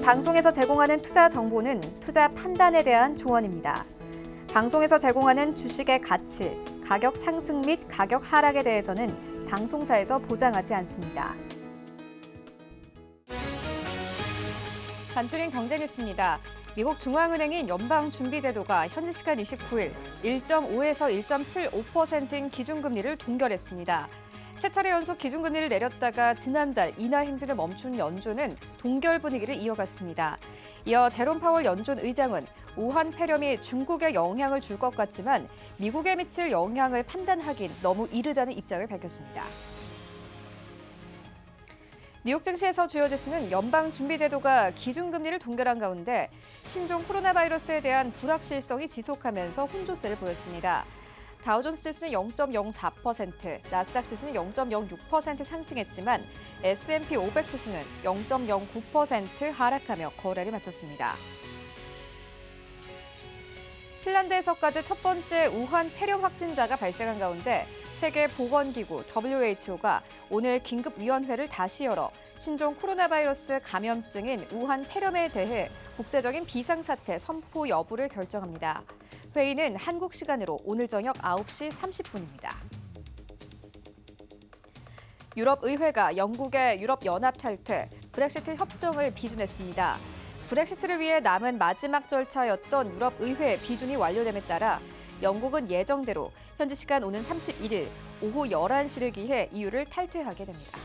방송에서 제공하는 투자 정보는 투자 판단에 대한 조언입니다. 방송에서 제공하는 주식의 가치, 가격 상승 및 가격 하락에 대해서는 방송사에서 보장하지 않습니다. 간추린 경제뉴스입니다. 미국 중앙은행인 연방준비제도가 현지 시간 29일 1.5에서 1.75%인 기준금리를 동결했습니다. 세 차례 연속 기준금리를 내렸다가 지난달 인하 행진을 멈춘 연준은 동결 분위기를 이어갔습니다. 이어 제롬 파월 연준 의장은 우한 폐렴이 중국에 영향을 줄 것 같지만 미국에 미칠 영향을 판단하긴 너무 이르다는 입장을 밝혔습니다. 뉴욕 증시에서 주요 지수는 연방준비제도가 기준금리를 동결한 가운데 신종 코로나 바이러스에 대한 불확실성이 지속하면서 혼조세를 보였습니다. 다우존스 지수는 0.04%, 나스닥 지수는 0.06% 상승했지만 S&P 500 지수는 0.09% 하락하며 거래를 마쳤습니다. 핀란드에서까지 첫 번째 우한 폐렴 확진자가 발생한 가운데 세계보건기구 WHO가 오늘 긴급위원회를 다시 열어 신종 코로나 바이러스 감염증인 우한 폐렴에 대해 국제적인 비상사태 선포 여부를 결정합니다. 회의는 한국 시간으로 오늘 저녁 9시 30분입니다. 유럽의회가 영국의 유럽연합 탈퇴, 브렉시트 협정을 비준했습니다. 브렉시트를 위해 남은 마지막 절차였던 유럽의회 비준이 완료됨에 따라 영국은 예정대로 현지 시간 오는 31일 오후 11시를 기해 EU를 탈퇴하게 됩니다.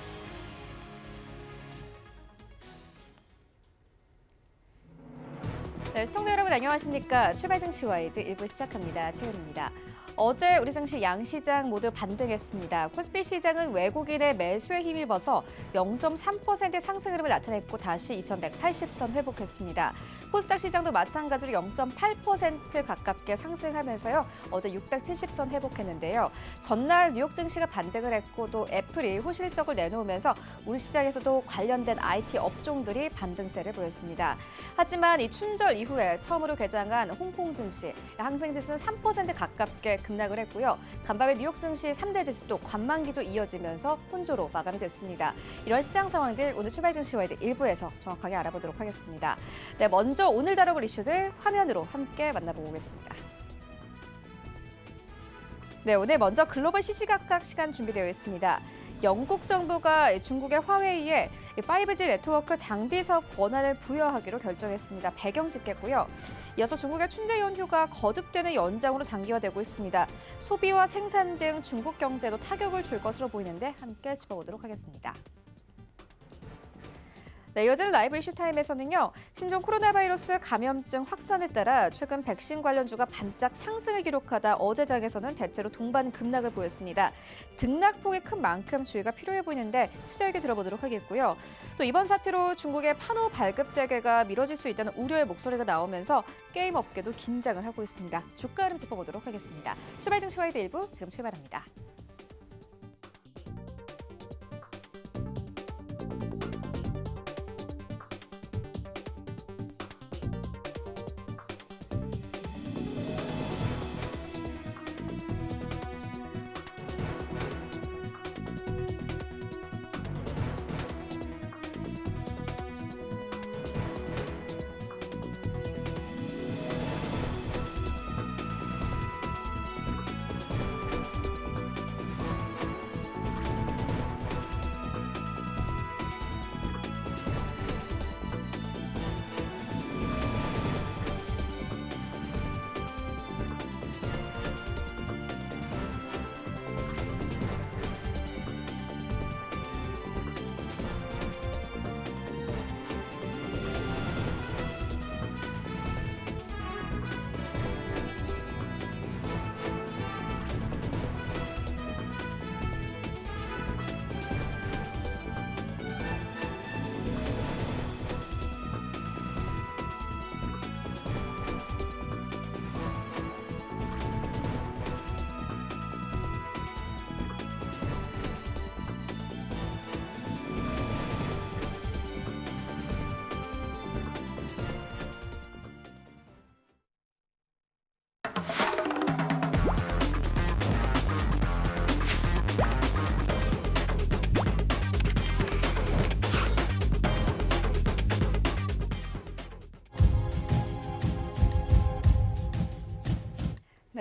네, 시청자 여러분 안녕하십니까? 출발 증시 와이드 1부 시작합니다. 최윤입니다. 어제 우리 증시 양시장 모두 반등했습니다. 코스피 시장은 외국인의 매수에 힘입어서 0.3% 상승 흐름을 나타냈고 다시 2180선 회복했습니다. 코스닥 시장도 마찬가지로 0.8% 가깝게 상승하면서요. 어제 670선 회복했는데요. 전날 뉴욕 증시가 반등을 했고 또 애플이 호실적을 내놓으면서 우리 시장에서도 관련된 IT 업종들이 반등세를 보였습니다. 하지만 이 춘절 이후에 처음으로 개장한 홍콩 증시, 항생 지수는 3% 가깝게 급락을 했고요. 간밤에 뉴욕 증시 3대 지수도 관망기조 이어지면서 혼조로 마감됐습니다. 이런 시장 상황들 오늘 출발 증시 와이드 1부에서 정확하게 알아보도록 하겠습니다. 네, 먼저 오늘 다뤄볼 이슈들 화면으로 함께 만나보고 오겠습니다. 네, 오늘 먼저 글로벌 시시각각 시간 준비되어 있습니다. 영국 정부가 중국의 화웨이에 5G 네트워크 장비 사업 권한을 부여하기로 결정했습니다. 배경 짚겠고요. 이어서 중국의 춘제 연휴가 거듭되는 연장으로 장기화되고 있습니다. 소비와 생산 등 중국 경제도 타격을 줄 것으로 보이는데 함께 짚어보도록 하겠습니다. 네, 이어지는 라이브 이슈타임에서는요. 신종 코로나 바이러스 감염증 확산에 따라 최근 백신 관련주가 반짝 상승을 기록하다 어제 장에서는 대체로 동반 급락을 보였습니다. 등락폭이 큰 만큼 주의가 필요해 보이는데 투자 얘기 들어보도록 하겠고요. 또 이번 사태로 중국의 판호 발급 재개가 미뤄질 수 있다는 우려의 목소리가 나오면서 게임 업계도 긴장을 하고 있습니다. 주가 흐름 짚어보도록 하겠습니다. 출발 증시 와이드 1부 지금 출발합니다.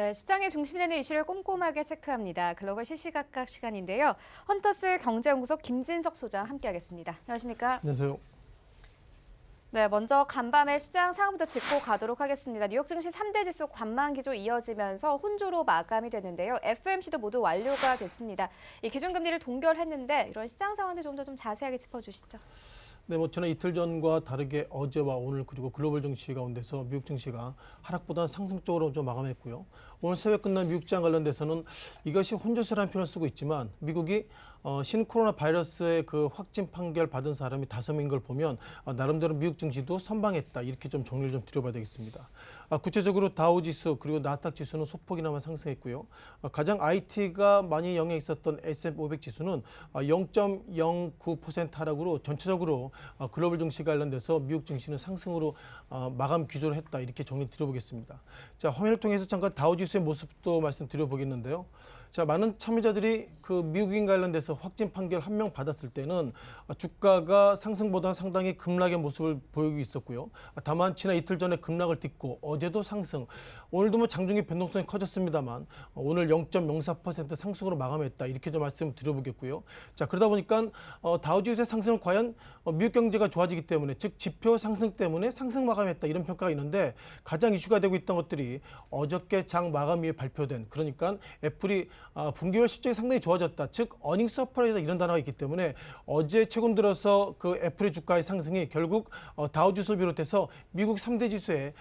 네, 시장의 중심이 되는 이슈를 꼼꼼하게 체크합니다. 글로벌 시시각각 시간인데요. 헌터스 경제연구소 김진석 소장 함께하겠습니다. 안녕하십니까? 안녕하세요. 네, 먼저 간밤에 시장 상황부터 짚고 가도록 하겠습니다. 뉴욕 증시 3대 지수 관망 기조 이어지면서 혼조로 마감이 됐는데요. FOMC도 모두 완료가 됐습니다. 이 기준금리를 동결했는데 이런 시장 상황들 좀 더 자세하게 짚어주시죠. 네, 지난 이틀 전과 다르게 어제와 오늘 그리고 글로벌 증시 가운데서 미국 증시가 하락보다 상승 쪽으로 좀 마감했고요. 오늘 새벽 끝난 미국 시장 관련돼서는 이것이 혼조세라는 표현을 쓰고 있지만 미국이 신코로나 바이러스의 그 확진 판결 받은 사람이 5명인 걸 보면 나름대로 미국 증시도 선방했다 이렇게 좀 정리를 좀 드려봐야 되겠습니다. 구체적으로 다우 지수 그리고 나스닥 지수는 소폭이나마 상승했고요. 가장 IT가 많이 영향이 있었던 S&P 500 지수는 0.09% 하락으로 전체적으로 글로벌 증시 관련돼서 미국 증시는 상승으로 마감 기조를 했다 이렇게 정리 드려보겠습니다. 자, 화면을 통해서 잠깐 다우 지수의 모습도 말씀드려보겠는데요. 자, 많은 참여자들이 그 미국인 관련돼서 확진 판결 1명 받았을 때는 주가가 상승보다는 상당히 급락의 모습을 보이고 있었고요. 다만 지난 이틀 전에 급락을 딛고 어제도 상승, 오늘도 장중에 변동성이 커졌습니다만 오늘 0.04% 상승으로 마감했다 이렇게 좀 말씀을 드려보겠고요. 자, 그러다 보니까 다우지수의 상승은 과연 미국 경제가 좋아지기 때문에 즉 지표 상승 때문에 상승 마감했다 이런 평가가 있는데 가장 이슈가 되고 있던 것들이 어저께 장 마감 이후에 발표된 그러니까 애플이 분기별 실적이 상당히 좋아졌다. 즉 어닝 서프라이즈 이런 단어가 있기 때문에 어제 최근 들어서 그 애플의 주가의 상승이 결국 다우지수를 비롯해서 미국 3대 지수의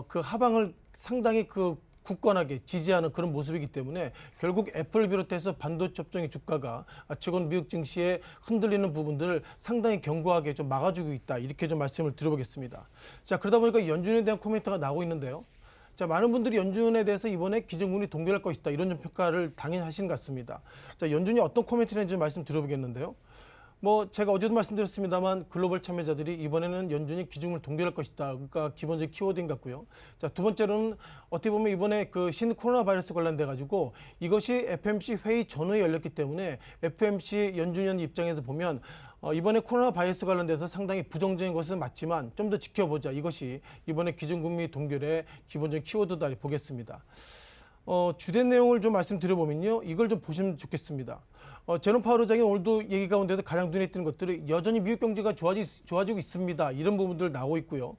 그 하방을 상당히 그 굳건하게 지지하는 그런 모습이기 때문에 결국 애플을 비롯해서 반도체 업종의 주가가 최근 미국 증시에 흔들리는 부분들을 상당히 견고하게 좀 막아주고 있다. 이렇게 좀 말씀을 드려보겠습니다. 자, 그러다 보니까 연준에 대한 코멘트가 나오고 있는데요. 자, 많은 분들이 연준에 대해서 이번에 기준금리 동결할 것이다 이런 좀 평가를 당연히 하신 것 같습니다. 자, 연준이 어떤 코멘트를 했는지 말씀드려보겠는데요. 제가 어제도 말씀드렸습니다만 글로벌 참여자들이 이번에는 연준이 기준금리를 동결할 것이다. 그러니까 기본적인 키워드인 것 같고요. 자, 두 번째로는 어떻게 보면 이번에 그 신코로나 바이러스 관련돼 가지고 이것이 FOMC 회의 전후에 열렸기 때문에 FOMC 연준위원 입장에서 보면 이번에 코로나 바이러스 관련돼서 상당히 부정적인 것은 맞지만 좀 더 지켜보자. 이것이 이번에 기준금리 동결의 기본적인 키워드다 보겠습니다. 주된 내용을 좀 말씀드려보면요. 이걸 좀 보시면 좋겠습니다. 제롬 파월 의장이 오늘도 얘기 가운데서 가장 눈에 띄는 것들이 여전히 미국 경제가 좋아지고 있습니다. 이런 부분들 나오고 있고요.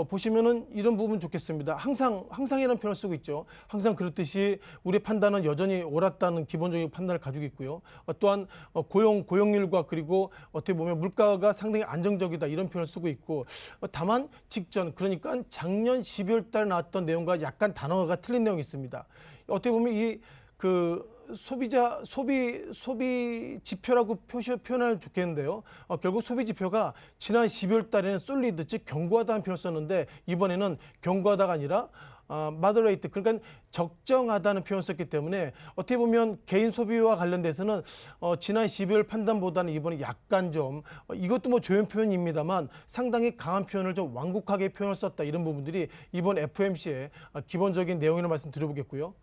보시면은 이런 부분 좋겠습니다. 항상이라는 표현을 쓰고 있죠. 항상 그렇듯이 우리의 판단은 여전히 옳았다는 기본적인 판단을 가지고 있고요. 또한 고용률과 그리고 어떻게 보면 물가가 상당히 안정적이다 이런 표현을 쓰고 있고 다만 직전 그러니까 작년 12월 달에 나왔던 내용과 약간 단어가 틀린 내용이 있습니다. 어떻게 보면 이 소비 지표라고 표현하면 좋겠는데요. 결국 소비 지표가 지난 12월 달에는 솔리드, 즉 견고하다는 표현을 썼는데 이번에는 견고하다가 아니라 moderate, 그러니까 적정하다는 표현을 썼기 때문에 어떻게 보면 개인 소비와 관련돼서는 지난 12월 판단보다는 이번에 약간 좀 이것도 조연 표현입니다만 상당히 강한 표현을 좀 완곡하게 표현을 썼다 이런 부분들이 이번 FOMC의 기본적인 내용이라고 말씀드려보겠고요.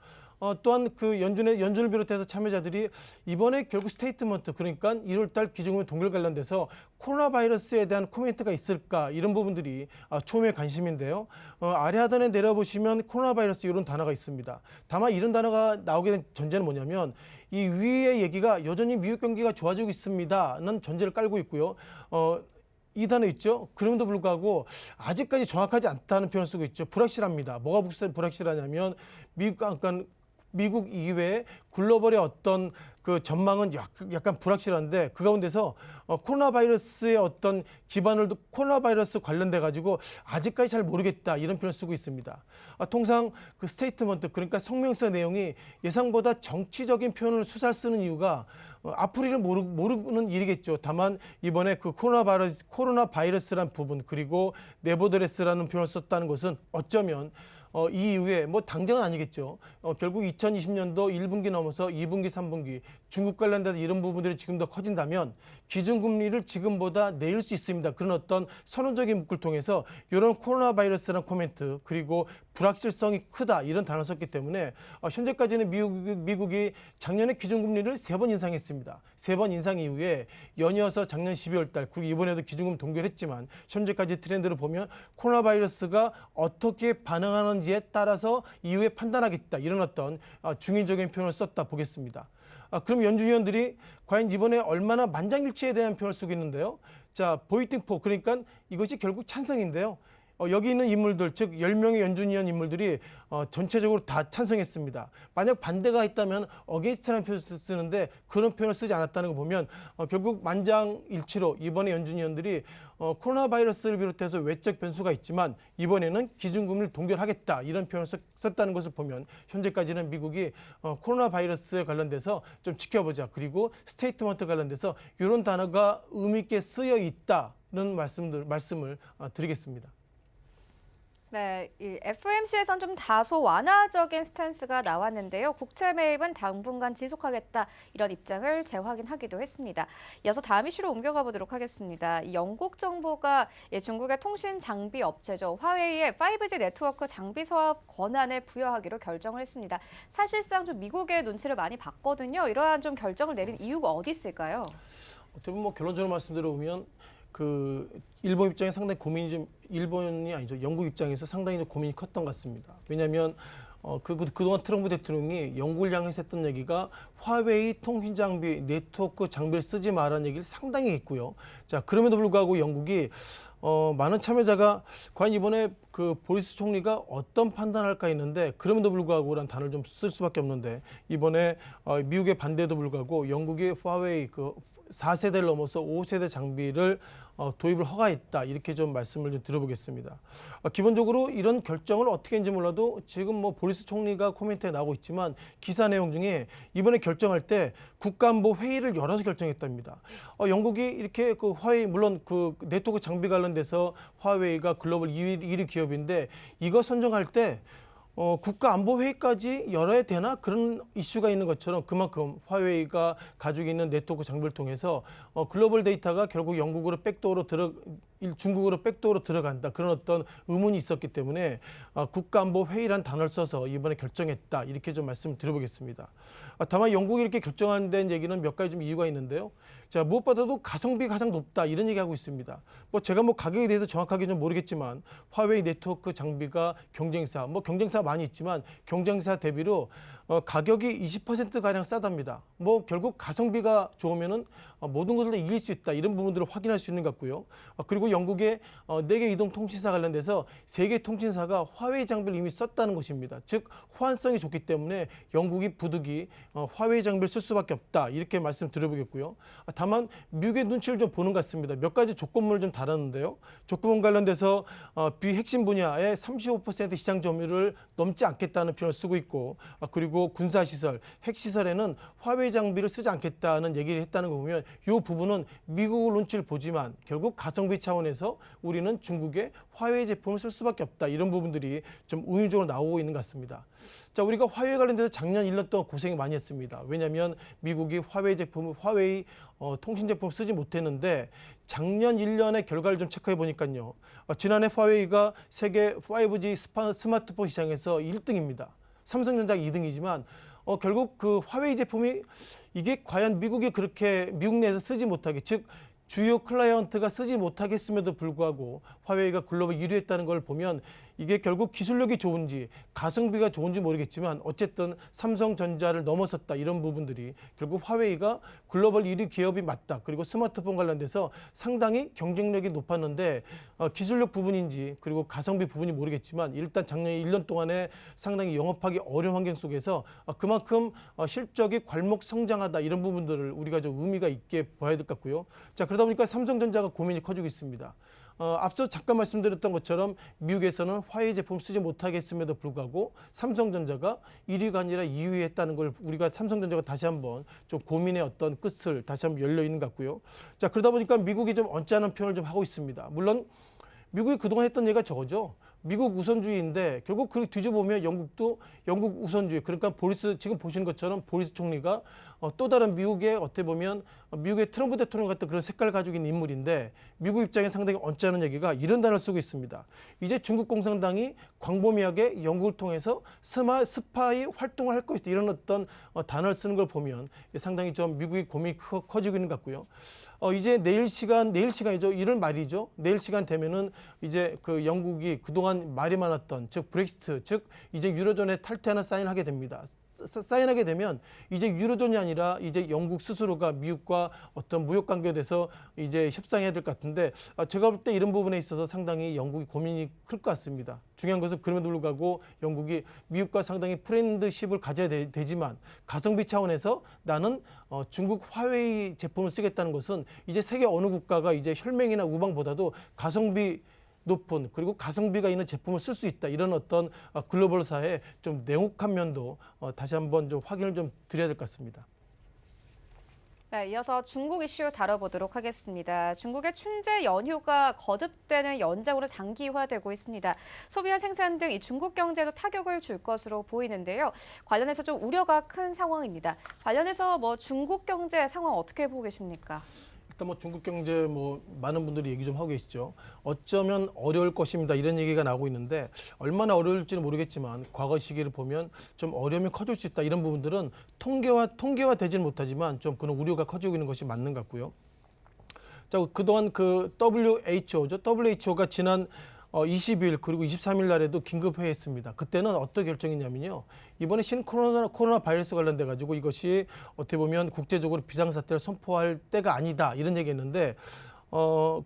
또한 그 연준을 비롯해서 참여자들이 이번에 결국 스테이트먼트 그러니까 1월달 기준금리 동결 관련돼서 코로나 바이러스에 대한 코멘트가 있을까 이런 부분들이 초미의 관심인데요. 아래 하단에 내려보시면 코로나 바이러스 이런 단어가 있습니다. 다만 이런 단어가 나오게 된 전제는 뭐냐면 이 위의 얘기가 여전히 미국 경기가 좋아지고 있습니다는 전제를 깔고 있고요. 이 단어 있죠. 그럼에도 불구하고 아직까지 정확하지 않다는 표현을 쓰고 있죠. 불확실합니다. 뭐가 불확실하냐면 미국 이외에 글로벌의 어떤 그 전망은 약간 불확실한데 그 가운데서 코로나 바이러스의 어떤 기반을 코로나 바이러스 관련돼 가지고 아직까지 잘 모르겠다 이런 표현을 쓰고 있습니다. 통상 그 스테이트먼트 그러니까 성명서 내용이 예상보다 정치적인 표현을 수사를 쓰는 이유가 앞으로를 모르는 일이겠죠. 다만 이번에 그 코로나 바이러스란 부분 그리고 네버더레스라는 표현을 썼다는 것은 어쩌면 이 이후에 당장은 아니겠죠. 결국 2020년도 1분기 넘어서 2분기, 3분기 중국 관련돼서 이런 부분들이 지금 더 커진다면 기준금리를 지금보다 내릴 수 있습니다. 그런 어떤 선언적인 문구를 통해서 이런 코로나 바이러스라는 코멘트 그리고 불확실성이 크다 이런 단어를 썼기 때문에 현재까지는 미국이 작년에 기준금리를 3번 인상했습니다. 3번 인상 이후에 연이어서 작년 12월 달 그리고 이번에도 기준금리 동결했지만 현재까지 트렌드를 보면 코로나 바이러스가 어떻게 반응하는 어떤지에 따라서 이후에 판단하겠다. 이런 어떤 중의적인 표현을 썼다 보겠습니다. 그럼 연준위원들이 과연 이번에 얼마나 만장일치에 대한 표현을 쓰고 있는데요. 자, 보이팅 포, 그러니까 이것이 결국 찬성인데요. 여기 있는 인물들, 즉 10명의 연준위원 인물들이 전체적으로 다 찬성했습니다. 만약 반대가 있다면 어게인스트라는 표현을 쓰는데 그런 표현을 쓰지 않았다는 거 보면 결국 만장일치로 이번에 연준위원들이 코로나 바이러스를 비롯해서 외적 변수가 있지만 이번에는 기준금리를 동결하겠다 이런 표현을 썼다는 것을 보면 현재까지는 미국이 코로나 바이러스에 관련돼서 좀 지켜보자, 그리고 스테이트먼트 관련돼서 이런 단어가 의미 있게 쓰여 있다는 말씀을 드리겠습니다. 네, 이 FOMC에선 좀 다소 완화적인 스탠스가 나왔는데요. 국채 매입은 당분간 지속하겠다 이런 입장을 재확인하기도 했습니다. 이어서 다음 이슈로 옮겨가 보도록 하겠습니다. 영국 정부가 중국의 통신 장비 업체죠. 화웨이에 5G 네트워크 장비 사업 권한을 부여하기로 결정을 했습니다. 사실상 좀 미국의 눈치를 많이 봤거든요. 이러한 좀 결정을 내린 이유가 어디 있을까요? 어떻게 보면 결론적으로 말씀드려보면 일본 입장에 상당히 일본이 아니죠. 영국 입장에서 상당히 좀 고민이 컸던 것 같습니다. 왜냐하면 그동안 트럼프 대통령이 영국을 향해서 했던 얘기가 화웨이 통신 장비, 네트워크 장비를 쓰지 말라는 얘기를 상당히 했고요. 자, 그럼에도 불구하고 영국이 많은 참여자가 과연 이번에 보리스 총리가 어떤 판단할까 했는데 그럼에도 불구하고라는 단어를 좀 쓸 수밖에 없는데 이번에 미국의 반대에도 불구하고 영국이 화웨이 4세대를 넘어서 5세대 장비를 도입을 허가했다. 이렇게 좀 말씀을 좀 드려보겠습니다. 기본적으로 이런 결정을 어떻게 했는지 몰라도 지금 보리스 총리가 코멘트에 나오고 있지만 기사 내용 중에 이번에 결정할 때 국가안보 회의를 열어서 결정했답니다. 영국이 이렇게 화웨이, 물론 네트워크 장비 관련돼서 화웨이가 글로벌 1위 기업인데 이거 선정할 때 국가안보회의까지 열어야 되나? 그런 이슈가 있는 것처럼 그만큼 화웨이가 가지고 있는 네트워크 장비를 통해서 글로벌 데이터가 결국 중국으로 백도어로 들어간다. 그런 어떤 의문이 있었기 때문에 국가안보회의란 단어를 써서 이번에 결정했다. 이렇게 좀 말씀을 드려보겠습니다. 다만 영국이 이렇게 결정한 데는 얘기는 몇 가지 좀 이유가 있는데요. 자, 무엇보다도 가성비가 가장 높다. 이런 얘기하고 있습니다. 제가 가격에 대해서 정확하게 좀 모르겠지만 화웨이 네트워크 장비가 경쟁사 많이 있지만 경쟁사 대비로 가격이 20%가량 싸답니다. 결국 가성비가 좋으면은 모든 것을 다 이길 수 있다. 이런 부분들을 확인할 수 있는 것 같고요. 그리고 영국의 4개 이동 통신사 관련돼서 3개 통신사가 화웨이 장비를 이미 썼다는 것입니다. 즉 호환성이 좋기 때문에 영국이 부득이 화웨이 장비를 쓸 수밖에 없다. 이렇게 말씀드려보겠고요. 다만 미국의 눈치를 좀 보는 것 같습니다. 몇 가지 조건문을 좀 달았는데요. 조건문 관련돼서 비핵심 분야의 35% 시장 점유율을 넘지 않겠다는 표현을 쓰고 있고 그리고 군사시설, 핵시설에는 화웨이 장비를 쓰지 않겠다는 얘기를 했다는 거 보면 이 부분은 미국 눈치를 보지만 결국 가성비 차원에서 우리는 중국의 화웨이 제품을 쓸 수밖에 없다. 이런 부분들이 좀 운유적으로 나오고 있는 것 같습니다. 자, 우리가 화웨이 관련돼서 작년 1년 동안 고생이 많이 했습니다. 왜냐하면 미국이 화웨이 통신 제품을 쓰지 못했는데 작년 1년의 결과를 좀 체크해 보니까요. 지난해 화웨이가 세계 5G 스마트폰 시장에서 1등입니다. 삼성전자가 2등이지만 결국 화웨이 제품이 이게 과연 미국이 그렇게 미국 내에서 쓰지 못하게, 즉 주요 클라이언트가 쓰지 못하게 했음에도 불구하고 화웨이가 글로벌 1위 했다는 걸 보면 이게 결국 기술력이 좋은지 가성비가 좋은지 모르겠지만 어쨌든 삼성전자를 넘어섰다. 이런 부분들이 결국 화웨이가 글로벌 1위 기업이 맞다. 그리고 스마트폰 관련돼서 상당히 경쟁력이 높았는데 기술력 부분인지 그리고 가성비 부분이 모르겠지만 일단 작년 1년 동안에 상당히 영업하기 어려운 환경 속에서 그만큼 실적이 괄목 성장하다. 이런 부분들을 우리가 좀 의미가 있게 봐야 될 것 같고요. 자, 그러다 보니까 삼성전자가 고민이 커지고 있습니다. 앞서 잠깐 말씀드렸던 것처럼 미국에서는 화웨이 제품 쓰지 못하게 했음에도 불구하고 삼성전자가 1위가 아니라 2위 했다는 걸 우리가 삼성전자가 다시 한번 좀 고민의 어떤 끝을 다시 한번 열려 있는 것 같고요. 자, 그러다 보니까 미국이 좀 언짢은 표현을 좀 하고 있습니다. 물론 미국이 그동안 했던 얘기가 저거죠. 미국 우선주의인데 결국 그 뒤져보면 영국도 영국 우선주의. 그러니까 지금 보시는 것처럼 보리스 총리가 또 다른 미국의 어떻게 보면 미국의 트럼프 대통령 같은 그런 색깔을 가지고 있는 인물인데 미국 입장에 상당히 언짢은 얘기가 이런 단어를 쓰고 있습니다. 이제 중국 공산당이 광범위하게 영국을 통해서 스파이 활동을 할 것이다. 이런 어떤 단어를 쓰는 걸 보면 상당히 좀 미국의 고민이 커지고 있는 것 같고요. 이제 내일 시간이죠. 이런 말이죠. 내일 시간 되면은 이제 영국이 그동안 그동안 말이 많았던 즉 브렉시트, 즉 이제 유로존에 탈퇴하는 사인을 하게 됩니다. 사인하게 되면 이제 유로존이 아니라 이제 영국 스스로가 미국과 어떤 무역 관계에 대해서 이제 협상해야 될 것 같은데 제가 볼 때 이런 부분에 있어서 상당히 영국이 고민이 클 것 같습니다. 중요한 것은 그럼에도 불구하고 영국이 미국과 상당히 프렌드십을 가져야 되지만 가성비 차원에서 나는 중국 화웨이 제품을 쓰겠다는 것은 이제 세계 어느 국가가 이제 혈맹이나 우방보다도 가성비 높은 그리고 가성비가 있는 제품을 쓸 수 있다. 이런 어떤 글로벌사의 좀 냉혹한 면도 다시 한번 좀 확인을 좀 드려야 될 것 같습니다. 네, 이어서 중국 이슈 다뤄보도록 하겠습니다. 중국의 춘제 연휴가 거듭되는 연장으로 장기화되고 있습니다. 소비와 생산 등 이 중국 경제도 타격을 줄 것으로 보이는데요. 관련해서 좀 우려가 큰 상황입니다. 관련해서 중국 경제 상황 어떻게 보고 계십니까? 일단 중국 경제 많은 분들이 얘기 좀 하고 계시죠. 어쩌면 어려울 것입니다. 이런 얘기가 나오고 있는데 얼마나 어려울지는 모르겠지만 과거 시기를 보면 좀 어려움이 커질 수 있다. 이런 부분들은 통계화 되지는 못하지만 좀 그런 우려가 커지고 있는 것이 맞는 것 같고요. 자, 그동안 그 WHO가 지난 20일 그리고 23일 날에도 긴급 회의했습니다. 그때는 어떤 결정이냐면요. 이번에 코로나 바이러스 관련돼 가지고 이것이 어떻게 보면 국제적으로 비상사태를 선포할 때가 아니다. 이런 얘기했는데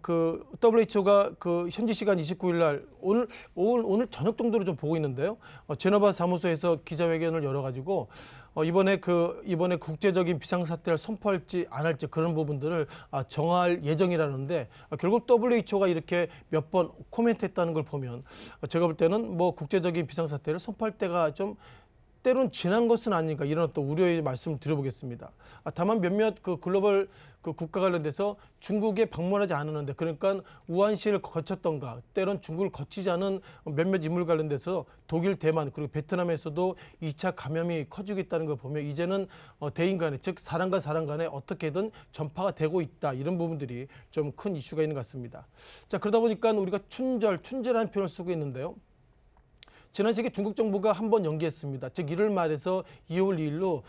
그 WHO가 그 현지 시간 29일 날 오늘 저녁 정도로 좀 보고 있는데요. 제네바 사무소에서 기자회견을 열어 가지고 이번에 국제적인 비상사태를 선포할지 안 할지 그런 부분들을 정할 예정이라는데 결국 WHO가 이렇게 몇 번 코멘트했다는 걸 보면 제가 볼 때는 국제적인 비상사태를 선포할 때가 좀 때론 지난 것은 아닌가 이런 어떤 우려의 말씀을 드려보겠습니다. 다만 몇몇 그 글로벌 그 국가 관련돼서 중국에 방문하지 않았는데 그러니까 우한시를 거쳤던가 때론 중국을 거치지 않은 몇몇 인물 관련돼서 독일, 대만 그리고 베트남에서도 2차 감염이 커지고 있다는 걸 보면 이제는 대인 간에 즉 사람과 사람 간에 어떻게든 전파가 되고 있다 이런 부분들이 좀 큰 이슈가 있는 것 같습니다. 자, 그러다 보니까 우리가 춘제라는 표현을 쓰고 있는데요. 지난 시기에 중국 정부가 한 번 연기했습니다. 즉 1월 말에서 2월 2일로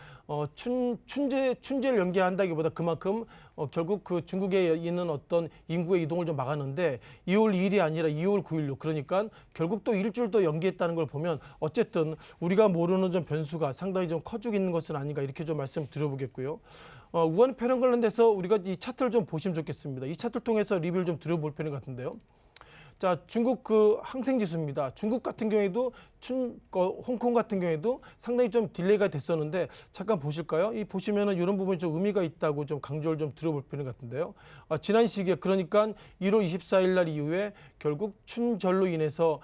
춘제를 연기한다기보다 그만큼 결국 그 중국에 있는 어떤 인구의 이동을 좀 막았는데 2월 2일이 아니라 2월 9일로 그러니까 결국 또 일주일 더 연기했다는 걸 보면 어쨌든 우리가 모르는 좀 변수가 상당히 좀 커지고 있는 것은 아닌가 이렇게 좀 말씀드려보겠고요. 우한 패런 관련돼서 우리가 이 차트를 좀 보시면 좋겠습니다. 이 차트를 통해서 리뷰를 좀 드려볼 필요가 같은데요. 자, 중국 그 항생지수입니다. 중국 같은 경우에도 홍콩 같은 경우에도 상당히 좀 딜레이가 됐었는데 잠깐 보실까요? 이 보시면은 이런 부분이 좀 의미가 있다고 좀 강조를 좀 들어볼 필요 같은데요. 지난 시기에 그러니까 1월 24일 날 이후에 결국 춘절로 인해서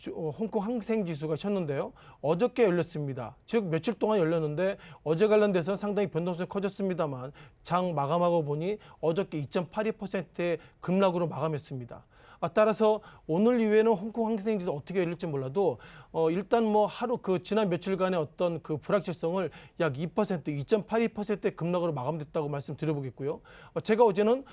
홍콩 항생지수가 쳤는데요. 어저께 열렸습니다. 즉 며칠 동안 열렸는데 어제 관련돼서 상당히 변동성이 커졌습니다만 장 마감하고 보니 어저께 2.82%의 급락으로 마감했습니다. 따라서 오늘 이후에는 홍콩 항생지수 어떻게 열릴지 몰라도 일단 하루 지난 며칠간의 어떤 그 불확실성을 약 2%, 2.82%의 급락으로 마감됐다고 말씀드려보겠고요. 제가 어제는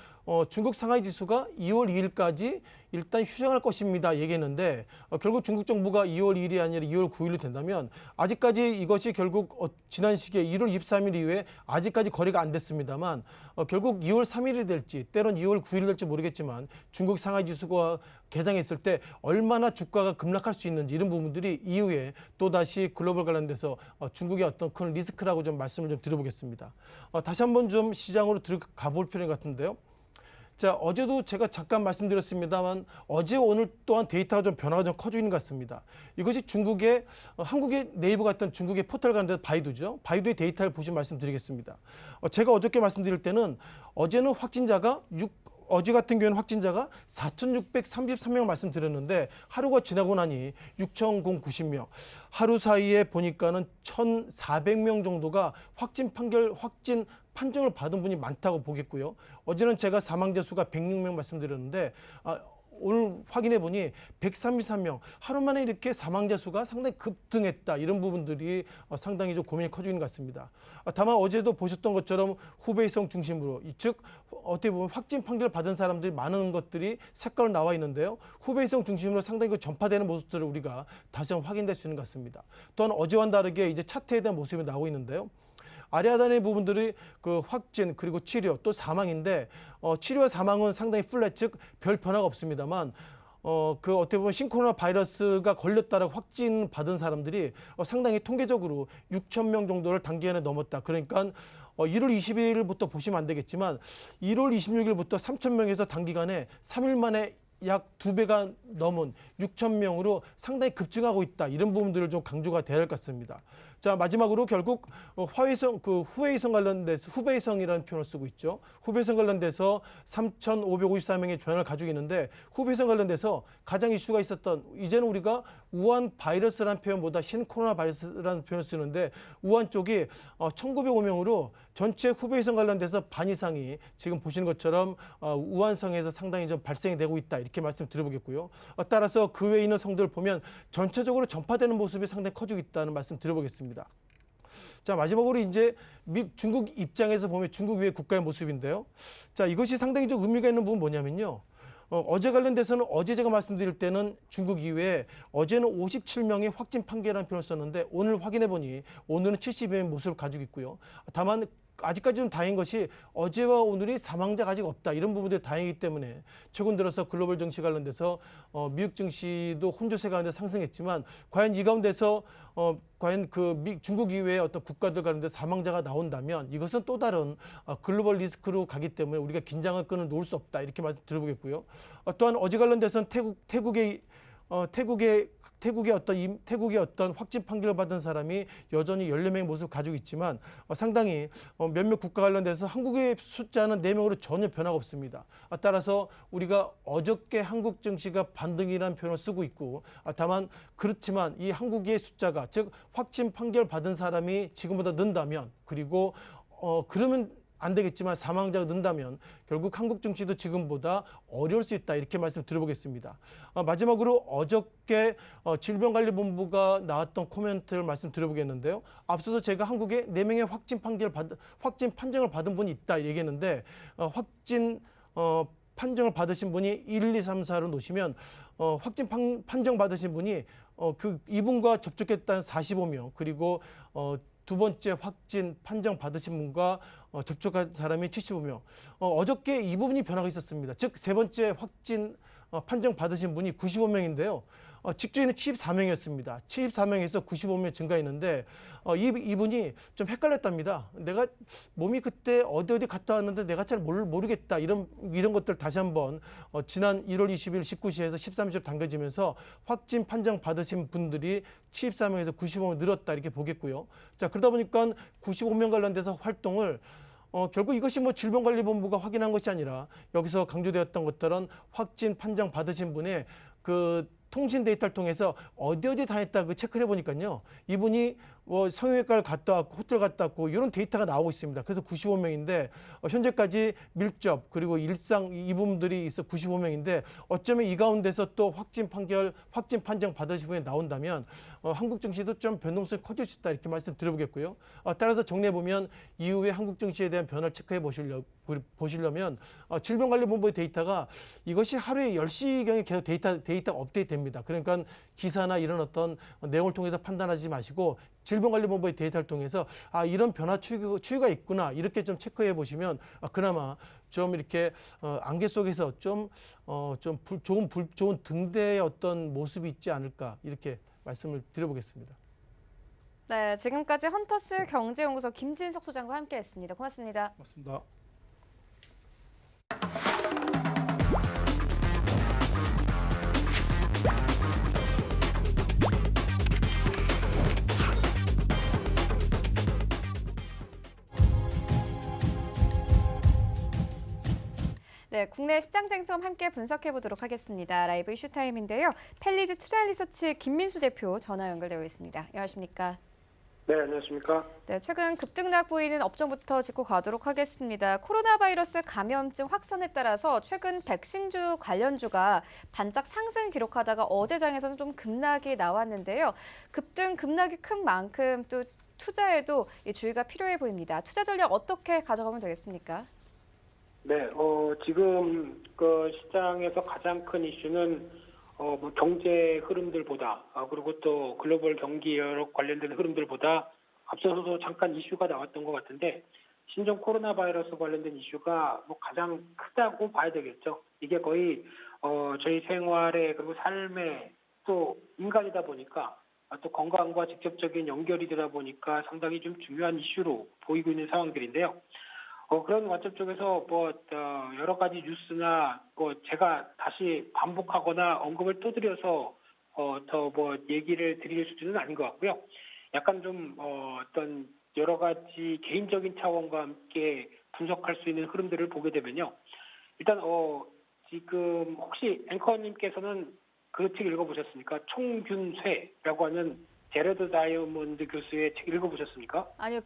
중국 상하이 지수가 2월 2일까지 일단 휴정할 것입니다 얘기했는데 결국 중국 정부가 2월 2일이 아니라 2월 9일로 된다면 아직까지 이것이 결국 지난 시기에 1월 23일 이후에 아직까지 거래가 안 됐습니다만 결국 2월 3일이 될지 때론 2월 9일이 될지 모르겠지만 중국 상하이 지수가 개장했을 때 얼마나 주가가 급락할 수 있는지 이런 부분들이 이후에 또다시 글로벌 관련돼서 중국의 어떤 큰 리스크라고 좀 말씀을 좀 드려보겠습니다. 다시 한번 좀 시장으로 들어가 볼 필요 같은데요. 자, 어제도 제가 잠깐 말씀드렸습니다만 어제 오늘 또한 데이터가 좀 변화가 좀 커지고 있는 것 같습니다. 이것이 중국의 한국의 네이버 같은 중국의 포털 가는데 바이두죠. 바이두의 데이터를 보시면 말씀드리겠습니다. 제가 어저께 말씀드릴 때는 어제는 어제 같은 경우에는 확진자가 4,633명 말씀드렸는데 하루가 지나고 나니 6,090명. 하루 사이에 보니까는 1,400명 정도가 확진 판정을 받은 분이 많다고 보겠고요. 어제는 제가 사망자 수가 106명 말씀드렸는데 오늘 확인해 보니 133명. 하루 만에 이렇게 사망자 수가 상당히 급등했다. 이런 부분들이 상당히 좀 고민이 커지는 것 같습니다. 다만 어제도 보셨던 것처럼 후베이성 중심으로 즉 어떻게 보면 확진 판결을 받은 사람들이 많은 것들이 색깔로 나와 있는데요. 후베이성 중심으로 상당히 전파되는 모습들을 우리가 다시 한번 확인될 수 있는 것 같습니다. 또한 어제와는 다르게 이제 차트에 대한 모습이 나오고 있는데요. 아래 하단의 부분들이 그 확진 그리고 치료 또 사망인데 치료와 사망은 상당히 플랫 즉 별 변화가 없습니다만 그 어떻게 보면 신코로나 바이러스가 걸렸다라고 확진 받은 사람들이 상당히 통계적으로 6천 명 정도를 단기간에 넘었다. 그러니까 1월 20일부터 보시면 안 되겠지만 1월 26일부터 3천 명에서 단기간에 3일 만에 약 2배가 넘은 6천 명으로 상당히 급증하고 있다. 이런 부분들을 좀 강조가 돼야 할 것 같습니다. 자, 마지막으로 결국 후베이성 관련돼서 후베이성이라는 표현을 쓰고 있죠. 후베이성 관련돼서 3,554명의 변화를 가지고 있는데 후베이성 관련돼서 가장 이슈가 있었던 이제는 우리가 우한 바이러스라는 표현보다 신코로나 바이러스라는 표현을 쓰는데 우한 쪽이 1,905명으로 전체 후베이성 관련돼서 반 이상이 지금 보시는 것처럼 우한성에서 상당히 좀 발생이 되고 있다. 이렇게 말씀드려보겠고요. 따라서 그 외에 있는 성들을 보면 전체적으로 전파되는 모습이 상당히 커지고 있다는 말씀 드려보겠습니다. 자, 마지막으로 이제 중국 입장에서 보면 중국 외 국가의 모습인데요. 자, 이것이 상당히 좀 의미가 있는 부분 뭐냐면요. 어제 관련돼서는 어제 제가 말씀드릴 때는 중국 이외에 어제는 57명의 확진 판결이라는 표현을 썼는데 오늘 확인해 보니 오늘은 70명의 모습을 가지고 있고요. 다만 아직까지는 다행인 것이 어제와 오늘이 사망자가 아직 없다. 이런 부분들이 다행이기 때문에 최근 들어서 글로벌 증시 관련돼서 미국 증시도 혼조세 가운데 상승했지만 과연 이 가운데서 과연 중국 이외의 어떤 국가들 가운데 사망자가 나온다면 이것은 또 다른 글로벌 리스크로 가기 때문에 우리가 긴장의 끈을 놓을 수 없다. 이렇게 말씀 드려보겠고요. 또한 어제 관련돼서는 태국의 어떤 확진 판결을 받은 사람이 여전히 14명의 모습을 가지고 있지만 상당히 몇몇 국가 관련돼서 한국의 숫자는 4명으로 전혀 변화가 없습니다. 따라서 우리가 어저께 한국 증시가 반등이라는 표현을 쓰고 있고 다만 그렇지만 이 한국의 숫자가 즉 확진 판결 받은 사람이 지금보다 는다면 그리고 그러면 안 되겠지만 사망자가 는다면 결국 한국 증시도 지금보다 어려울 수 있다. 이렇게 말씀 드려보겠습니다. 마지막으로 어저께 질병관리본부가 나왔던 코멘트를 말씀 드려보겠는데요. 앞서서 제가 한국에 4명의 확진 판정을 받은 분이 있다 얘기했는데 확진 판정을 받으신 분이 1, 2, 3, 4로 놓으시면 확진 판정 받으신 분이 이분과 접촉했다는 45명 그리고 두 번째 확진 판정 받으신 분과 접촉한 사람이 75명. 어저께 이 부분이 변화가 있었습니다. 즉 세 번째 확진 판정 받으신 분이 95명인데요. 직전에는 74명이었습니다. 74명에서 95명 증가했는데 이분이 좀 헷갈렸답니다. 내가 몸이 그때 어디 갔다 왔는데 내가 잘 모르겠다. 이런 것들 다시 한번 지난 1월 20일 19시에서 13시로 당겨지면서 확진 판정 받으신 분들이 74명에서 95명 늘었다. 이렇게 보겠고요. 자, 그러다 보니까 95명 관련돼서 활동을 결국 이것이 질병관리본부가 확인한 것이 아니라 여기서 강조되었던 것들은 확진 판정 받으신 분의 통신 데이터를 통해서 어디 다녔다 체크를 해보니까요. 이분이 성형외과를 갔다 왔고 호텔 갔다 왔고 이런 데이터가 나오고 있습니다. 그래서 95명인데 현재까지 밀접 그리고 일상 이 부분들이 있어 95명인데 어쩌면 이 가운데서 또 확진 판정 받으신 분이 나온다면 한국 증시도 좀 변동성이 커질 수 있다 이렇게 말씀드려보겠고요. 따라서 정리해보면 이후에 한국 증시에 대한 변화를 체크해 보시려면 질병관리본부의 데이터가 이것이 하루에 10시경에 계속 데이터가 업데이트됩니다. 그러니까 기사나 이런 어떤 내용을 통해서 판단하지 마시고 질병관리본부의 데이터를 통해서 이런 변화 추이가 있구나 이렇게 좀 체크해 보시면 그나마 좀 이렇게 안개 속에서 좋은 등대의 어떤 모습이 있지 않을까 이렇게 말씀을 드려보겠습니다. 네, 지금까지 헌터스 경제연구소 김진석 소장과 함께했습니다. 고맙습니다. 고맙습니다. 네, 국내 시장 쟁점 함께 분석해 보도록 하겠습니다. 라이브 이슈 타임인데요. 펠리즈 투자리서치 김민수 대표 전화 연결되어 있습니다. 안녕하십니까? 네, 안녕하십니까? 네, 최근 급등락 보이는 업종부터 짚고 가도록 하겠습니다. 코로나 바이러스 감염증 확산에 따라서 최근 백신주 관련주가 반짝 상승 기록하다가 어제 장에서는 좀 급락이 나왔는데요. 급락이 큰 만큼 또 투자에도 이 주의가 필요해 보입니다. 투자 전략 어떻게 가져가면 되겠습니까? 네, 지금 시장에서 가장 큰 이슈는 경제 흐름들보다 그리고 또 글로벌 경기 여러 관련된 흐름들보다 앞서서도 잠깐 이슈가 나왔던 것 같은데 신종 코로나 바이러스 관련된 이슈가 뭐 가장 크다고 봐야 되겠죠. 이게 거의 저희 생활에 그리고 삶에 또 인간이다 보니까 또 건강과 직접적인 연결이 되다 보니까 상당히 좀 중요한 이슈로 보이고 있는 상황들인데요. 그런 관점 쪽에서 여러 가지 뉴스나 제가 다시 반복하거나 언급을 떠들여서 더 얘기를 드릴 수준은 아닌 것 같고요. 약간 좀 어떤 여러 가지 개인적인 차원과 함께 분석할 수 있는 흐름들을 보게 되면요. 일단 지금 혹시 앵커님께서는 그 책 읽어보셨습니까? 총균쇠라고 하는 제러드 다이아몬드 교수의 책 읽어보셨습니까? 아니요,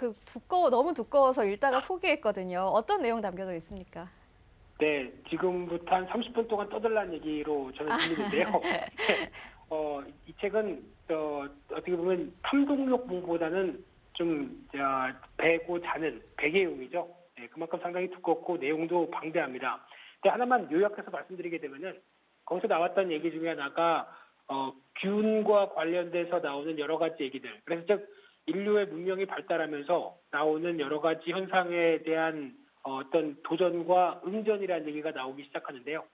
너무 두꺼워서 읽다가 포기했거든요. 어떤 내용 담겨져 있습니까? 네, 지금부터 한 30분 동안 떠들라는 얘기로 저는 들리는데요. 이 책은 어떻게 보면 탐독용보다는 좀 배고 자는 배계용이죠. 네, 그만큼 상당히 두껍고 내용도 방대합니다. 근데 하나만 요약해서 말씀드리게 되면은 거기서 나왔던 얘기 중에 하나가 균과 관련돼서 나오는 여러 가지 얘기들. 그래서 즉 인류의 문명이 발달하면서 나오는 여러 가지 현상에 대한 어떤 도전과 응전이라는 얘기가 나오기 시작하는데요.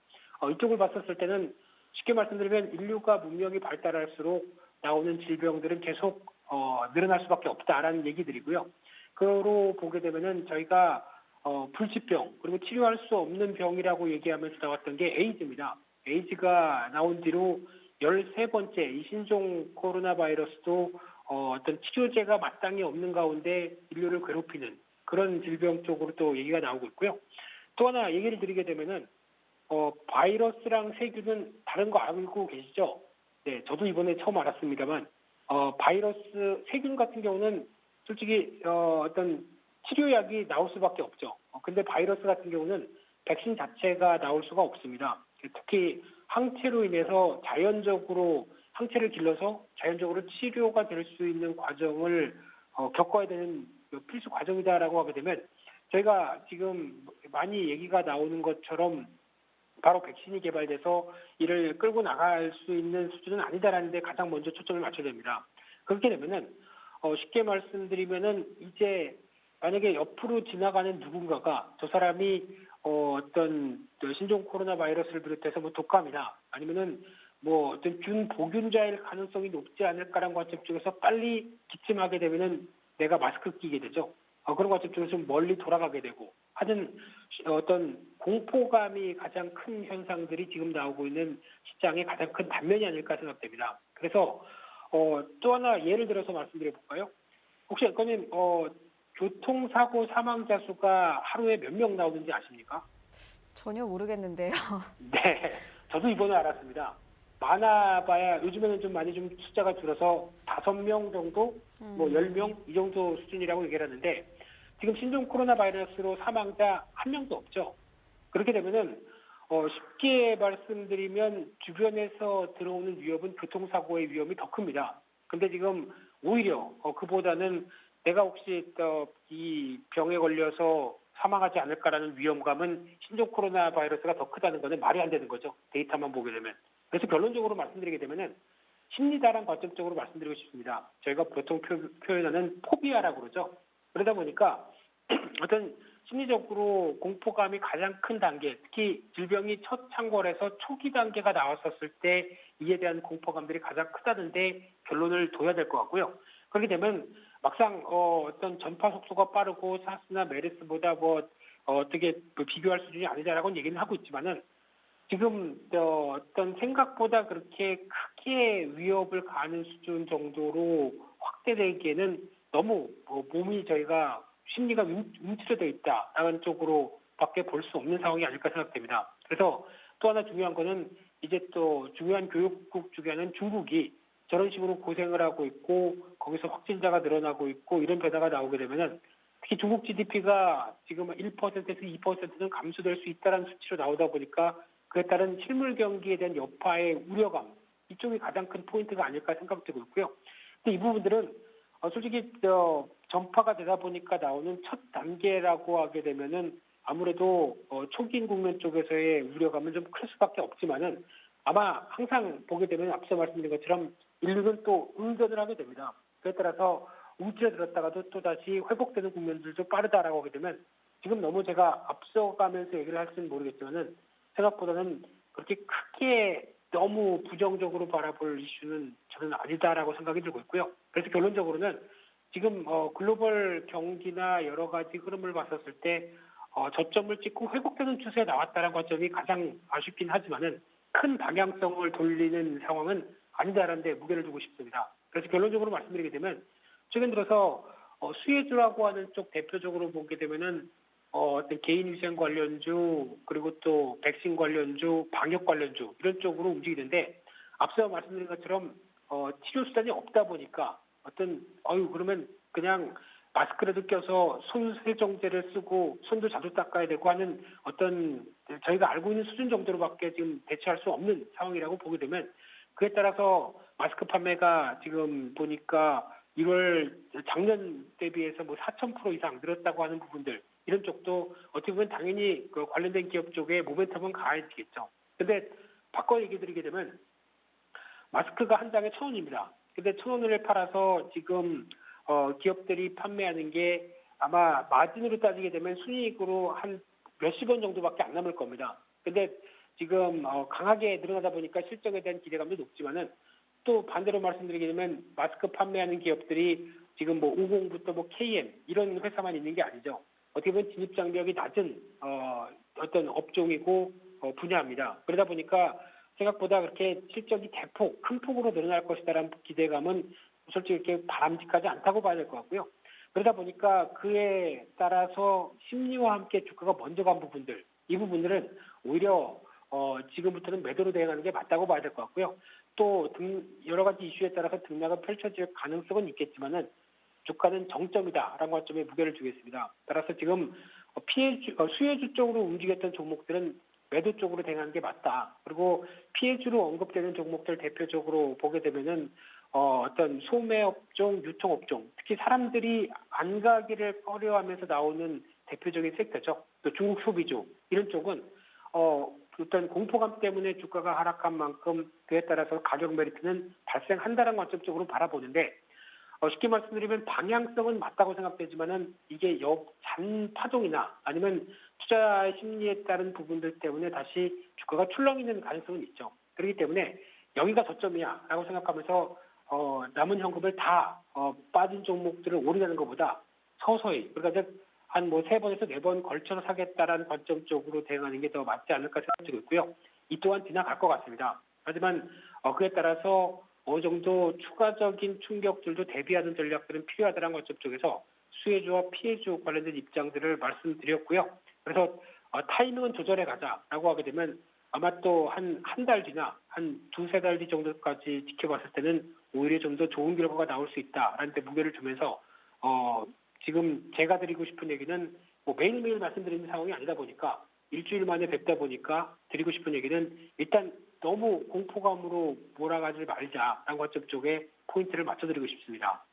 이쪽을 봤었을 때는 쉽게 말씀드리면 인류가 문명이 발달할수록 나오는 질병들은 계속 늘어날 수밖에 없다라는 얘기들이고요. 그로 보게 되면은 저희가 불치병 그리고 치료할 수 없는 병이라고 얘기하면서 나왔던 게 에이즈입니다. 에이즈가 나온 뒤로 13번째 이 신종 코로나 바이러스도 어떤 치료제가 마땅히 없는 가운데 인류를 괴롭히는 그런 질병 쪽으로 또 얘기가 나오고 있고요. 또 하나 얘기를 드리게 되면은 바이러스랑 세균은 다른 거 알고 계시죠? 네, 저도 이번에 처음 알았습니다만 바이러스 세균 같은 경우는 솔직히 어떤 치료약이 나올 수밖에 없죠. 근데 바이러스 같은 경우는 백신 자체가 나올 수가 없습니다. 특히 항체로 인해서 자연적으로 항체를 길러서 자연적으로 치료가 될 수 있는 과정을 겪어야 되는 필수 과정이다라고 하게 되면 저희가 지금 많이 얘기가 나오는 것처럼 바로 백신이 개발돼서 이를 끌고 나갈 수 있는 수준은 아니다라는 데 가장 먼저 초점을 맞춰야 됩니다. 그렇게 되면은 쉽게 말씀드리면은 이제 만약에 옆으로 지나가는 누군가가 저 사람이 어떤 신종 코로나 바이러스를 비롯해서 뭐 독감이나 아니면은 뭐 어떤 균 보균자일 가능성이 높지 않을까라는 관점 쪽에서 빨리 기침하게 되면은 내가 마스크 끼게 되죠. 그런 관점 쪽에서 좀 멀리 돌아가게 되고 하는 어떤 공포감이 가장 큰 현상들이 지금 나오고 있는 시장의 가장 큰 단면이 아닐까 생각됩니다. 그래서 또 하나 예를 들어서 말씀드려 볼까요? 혹시 앵커님 교통사고 사망자 수가 하루에 몇 명 나오는지 아십니까? 전혀 모르겠는데요. 네, 저도 이번에 알았습니다. 많아봐야 요즘에는 좀 많이 좀 숫자가 줄어서 5명 정도, 뭐 10명 이 정도 수준이라고 얘기를 하는데 지금 신종 코로나 바이러스로 사망자 한 명도 없죠. 그렇게 되면은 쉽게 말씀드리면 주변에서 들어오는 위협은 교통사고의 위험이 더 큽니다. 근데 지금 오히려 그보다는 내가 혹시 이 병에 걸려서 사망하지 않을까라는 위험감은 신종 코로나 바이러스가 더 크다는 것은 말이 안 되는 거죠. 데이터만 보게 되면. 그래서 결론적으로 말씀드리게 되면은 심리다란 관점적으로 말씀드리고 싶습니다. 저희가 보통 표현하는 포비아라고 그러죠. 그러다 보니까 어떤 심리적으로 공포감이 가장 큰 단계, 특히 질병이 첫 창궐에서 초기 단계가 나왔었을 때 이에 대한 공포감들이 가장 크다는데 결론을 둬야 될 것 같고요. 그렇게 되면 막상 어떤 전파 속도가 빠르고 사스나 메르스보다 어떻게 비교할 수준이 아니다라고는 얘기는 하고 있지만은 지금 어떤 생각보다 그렇게 크게 위협을 가하는 수준 정도로 확대되기에는 너무 몸이 저희가 심리가 움츠려져 있다라는 쪽으로밖에 볼 수 없는 상황이 아닐까 생각됩니다. 그래서 또 하나 중요한 거는 이제 또 중요한 교육국 중에 하나는 중국이 저런 식으로 고생을 하고 있고 거기서 확진자가 늘어나고 있고 이런 변화가 나오게 되면은 특히 중국 GDP가 지금 1%에서 2%는 감소될 수 있다는 수치로 나오다 보니까 그에 따른 실물 경기에 대한 여파의 우려감 이쪽이 가장 큰 포인트가 아닐까 생각되고 있고요. 근데 이 부분들은 솔직히 전파가 되다 보니까 나오는 첫 단계라고 하게 되면은 아무래도 초기인 국면 쪽에서의 우려감은 좀 클 수밖에 없지만은 아마 항상 보게 되면 앞서 말씀드린 것처럼 인류는 또 응전을 하게 됩니다. 그에 따라서 움츠러들었다가도 또 다시 회복되는 국면들도 빠르다라고 하게 되면 지금 너무 제가 앞서가면서 얘기를 할지는 모르겠지만은 생각보다는 그렇게 크게 너무 부정적으로 바라볼 이슈는 저는 아니다라고 생각이 들고 있고요. 그래서 결론적으로는 지금 글로벌 경기나 여러 가지 흐름을 봤었을 때 저점을 찍고 회복되는 추세에 나왔다는 관점이 가장 아쉽긴 하지만은 큰 방향성을 돌리는 상황은 아니다라는 데 무게를 두고 싶습니다. 그래서 결론적으로 말씀드리게 되면 최근 들어서 수혜주라고 하는 쪽 대표적으로 보게 되면은 어떤 개인위생 관련주 그리고 또 백신 관련주, 방역 관련주 이런 쪽으로 움직이는데 앞서 말씀드린 것처럼 치료 수단이 없다 보니까 그러면 그냥 마스크라도 껴서 손 세정제를 쓰고 손도 자주 닦아야 되고 하는 어떤 저희가 알고 있는 수준 정도로밖에 지금 대처할 수 없는 상황이라고 보게 되면 그에 따라서 마스크 판매가 지금 보니까 1월 작년 대비해서 뭐 4,000% 이상 늘었다고 하는 부분들 이런 쪽도 어떻게 보면 당연히 그 관련된 기업 쪽에 모멘텀은 가해지겠죠. 근데 바꿔 얘기 드리게 되면 마스크가 한 장에 1,000원입니다. 근데 1,000원을 팔아서 지금 기업들이 판매하는 게 아마 마진으로 따지게 되면 순이익으로 한 몇십 원 정도밖에 안 남을 겁니다. 근데 지금 강하게 늘어나다 보니까 실적에 대한 기대감도 높지만은 또 반대로 말씀드리게 되면 마스크 판매하는 기업들이 지금 뭐 50부터 뭐 KM 이런 회사만 있는 게 아니죠. 어떻게 보면 진입 장벽이 낮은 어떤 업종이고 분야입니다. 그러다 보니까 생각보다 그렇게 실적이 대폭 큰 폭으로 늘어날 것이다라는 기대감은 솔직히 이렇게 바람직하지 않다고 봐야 될 것 같고요. 그러다 보니까 그에 따라서 심리와 함께 주가가 먼저 간 부분들, 이 부분들은 오히려 지금부터는 매도로 대응하는 게 맞다고 봐야 될 것 같고요. 또 여러 가지 이슈에 따라서 등락은 펼쳐질 가능성은 있겠지만은 주가는 정점이다라는 관점에 무게를 두겠습니다. 따라서 지금 수혜주 쪽으로 움직였던 종목들은 매도 쪽으로 대응하는 게 맞다. 그리고 피해주로 언급되는 종목들 대표적으로 보게 되면은 어떤 소매업종, 유통업종, 특히 사람들이 안 가기를 꺼려하면서 나오는 대표적인 섹터죠. 또 중국 소비주 이런 쪽은 어떤 공포감 때문에 주가가 하락한 만큼 그에 따라서 가격 메리트는 발생한다는 관점 쪽으로 바라보는데 쉽게 말씀드리면 방향성은 맞다고 생각되지만은 이게 잔파동이나 아니면 투자 심리에 따른 부분들 때문에 다시 주가가 출렁이는 가능성은 있죠. 그렇기 때문에 여기가 저점이야라고 생각하면서 남은 현금을 다 빠진 종목들을 오르려는 것보다 서서히 그러니까 한 뭐 3번에서 4번 걸쳐서 사겠다라는 관점 쪽으로 대응하는 게 더 맞지 않을까 생각되고 있고요. 이 또한 지나갈 것 같습니다. 하지만 그에 따라서 어느 정도 추가적인 충격들도 대비하는 전략들은 필요하다는 관점 쪽에서 수혜주와 피해주 관련된 입장들을 말씀드렸고요. 그래서 타이밍은 조절해 가자라고 하게 되면 아마 또 한 달 뒤나 한 2-3달 뒤 정도까지 지켜봤을 때는 오히려 좀 더 좋은 결과가 나올 수 있다라는 데 무게를 두면서 지금 제가 드리고 싶은 얘기는 뭐 매일매일 말씀드리는 상황이 아니다 보니까 일주일 만에 뵙다 보니까 드리고 싶은 얘기는 일단 너무 공포감으로 몰아가지 말자라는 관점 쪽에 포인트를 맞춰드리고 싶습니다.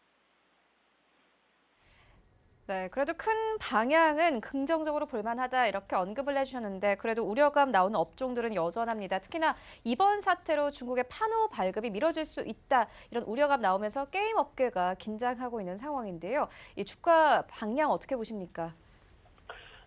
네, 그래도 큰 방향은 긍정적으로 볼만하다 이렇게 언급을 해주셨는데 그래도 우려감 나오는 업종들은 여전합니다. 특히나 이번 사태로 중국의 판호 발급이 미뤄질 수 있다 이런 우려감 나오면서 게임 업계가 긴장하고 있는 상황인데요. 이 주가 방향 어떻게 보십니까?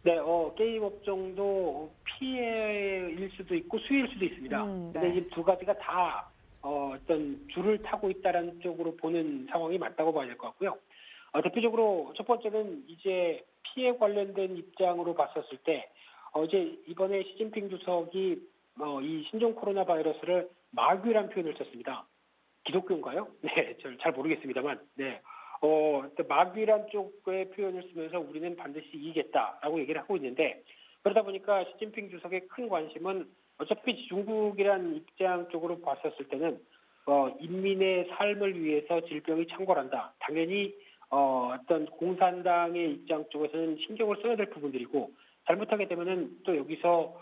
네, 게임 업종도 피해일 수도 있고 수혜일 수도 있습니다. 네. 근데 이 두 가지가 다 어떤 줄을 타고 있다라는 쪽으로 보는 상황이 맞다고 봐야 될 것 같고요. 대표적으로 첫 번째는 이제 피해 관련된 입장으로 봤었을 때 이제 이번에 시진핑 주석이 이 신종 코로나 바이러스를 마귀란 표현을 썼습니다. 기독교인가요? 네, 잘 모르겠습니다만, 네. 마귀란 쪽의 표현을 쓰면서 우리는 반드시 이기겠다라고 얘기를 하고 있는데 그러다 보니까 시진핑 주석의 큰 관심은 어차피 중국이란 입장 쪽으로 봤었을 때는 인민의 삶을 위해서 질병이 창궐한다. 당연히 어떤 공산당의 입장 쪽에서는 신경을 써야 될 부분들이고 잘못하게 되면은 또 여기서